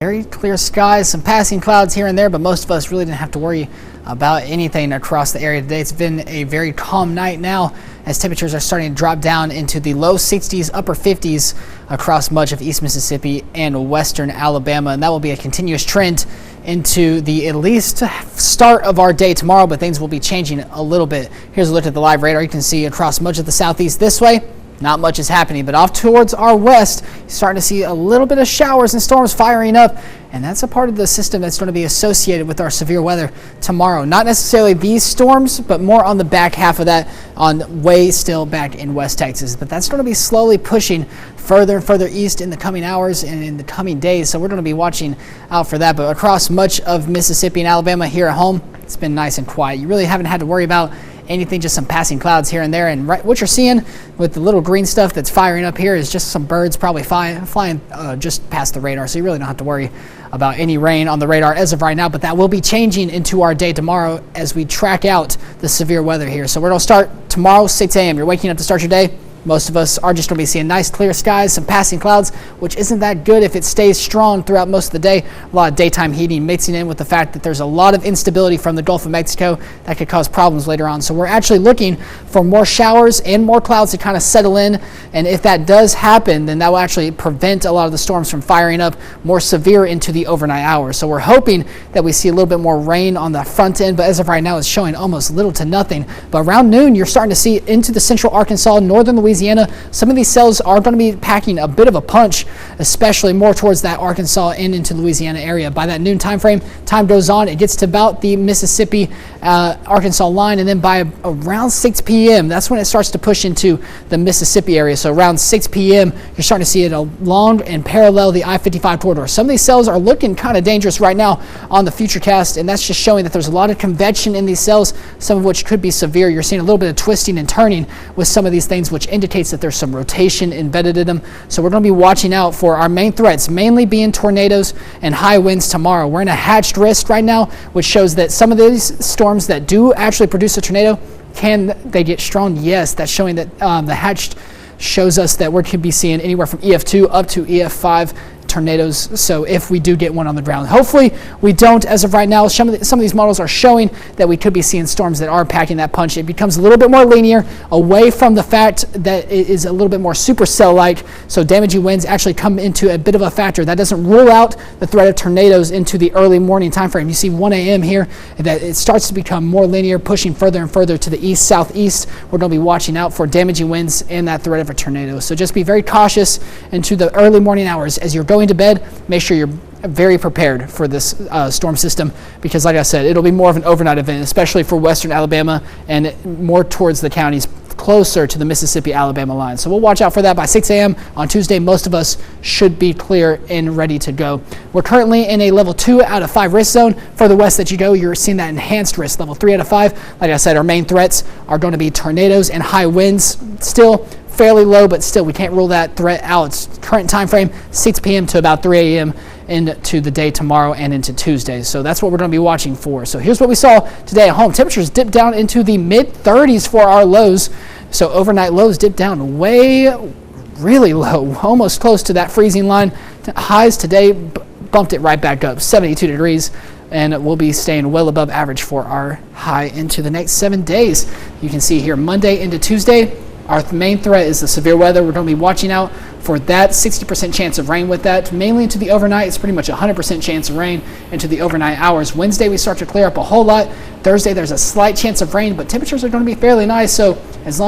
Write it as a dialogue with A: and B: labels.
A: Very clear skies, some passing clouds here and there, but most of us really didn't have to worry about anything across the area today. It's been a very calm night now as temperatures are starting to drop down into the low 60s, upper 50s across much of East Mississippi and western Alabama. And that will be a continuous trend into the at least start of our day tomorrow, but things will be changing a little bit. Here's a look at the live radar. You can see across much of the southeast this way. Not much is happening, but off towards our west, you're starting to see a little bit of showers and storms firing up, and that's a part of the system that's going to be associated with our severe weather tomorrow. Not necessarily these storms, but more on the back half of that, on way still back in West Texas. But that's going to be slowly pushing further and further east in the coming hours and in the coming days, so we're going to be watching out for that. But across much of Mississippi and Alabama here at home, it's been nice and quiet. You really haven't had to worry about anything, just some passing clouds here and there. And what you're seeing with the little green stuff that's firing up here is just some birds probably flying just past the radar. So you really don't have to worry about any rain on the radar as of right now, but that will be changing into our day tomorrow as we track out the severe weather here. So we're going to start tomorrow, 6 a.m. You're waking up to start your day. Most of us are just going to be seeing nice clear skies, some passing clouds, which isn't that good if it stays strong throughout most of the day. A lot of daytime heating mixing in with the fact that there's a lot of instability from the Gulf of Mexico that could cause problems later on. So we're actually looking for more showers and more clouds to kind of settle in. And if that does happen, then that will actually prevent a lot of the storms from firing up more severe into the overnight hours. So we're hoping that we see a little bit more rain on the front end, but as of right now, it's showing almost little to nothing. But around noon, you're starting to see into the central Arkansas, northern Louisiana, some of these cells are going to be packing a bit of a punch, especially more towards that Arkansas and into Louisiana area. By that noon time frame, time goes on, it gets to about the Mississippi Arkansas line, and then by around 6 p.m., that's when it starts to push into the Mississippi area. So around 6 p.m., you're starting to see it along and parallel the I-55 corridor. Some of these cells are looking kind of dangerous right now on the futurecast, and that's just showing that there's a lot of convection in these cells, some of which could be severe. You're seeing a little bit of twisting and turning with some of these things, which indicates that there's some rotation embedded in them. So we're going to be watching out for our main threats, mainly being tornadoes and high winds tomorrow. We're in a hatched risk right now, which shows that some of these storms that do actually produce a tornado, can they get strong? Yes, that's showing that the hatched shows us that we could be seeing anywhere from EF2 up to EF5 tornadoes. So if we do get one on the ground, hopefully we don't as of right now. Some of these models are showing that we could be seeing storms that are packing that punch. It becomes a little bit more linear away from the fact that it is a little bit more supercell-like. So damaging winds actually come into a bit of a factor. That doesn't rule out the threat of tornadoes into the early morning time frame. You see 1 a.m. here, that it starts to become more linear, pushing further and further to the east, southeast. We're going to be watching out for damaging winds and that threat of a tornado. So just be very cautious into the early morning hours as you're going to bed. Make sure you're very prepared for this storm system, because like I said, it'll be more of an overnight event, especially for western Alabama and more towards the counties closer to the Mississippi-Alabama line. So we'll watch out for that. By 6 a.m. on Tuesday, most of us should be clear and ready to go. We're currently in a level 2 out of 5 risk zone. Further west that you go, you're seeing that enhanced risk, level 3 out of 5. Like I said, our main threats are going to be tornadoes and high winds. Still fairly low, but still we can't rule that threat out. It's current time frame 6 p.m. to about 3 a.m. into the day tomorrow and into Tuesday. So that's what we're going to be watching for. So here's what we saw today at home. Temperatures dipped down into the mid 30s for our lows. So overnight lows dipped down really low, almost close to that freezing line. Highs today bumped it right back up, 72 degrees. And we'll be staying well above average for our high into the next 7 days. You can see here Monday into Tuesday, our main threat is the severe weather. We're going to be watching out for that 60% chance of rain with that. Mainly into the overnight, it's pretty much 100% chance of rain into the overnight hours. Wednesday, we start to clear up a whole lot. Thursday, there's a slight chance of rain, but temperatures are going to be fairly nice. So as long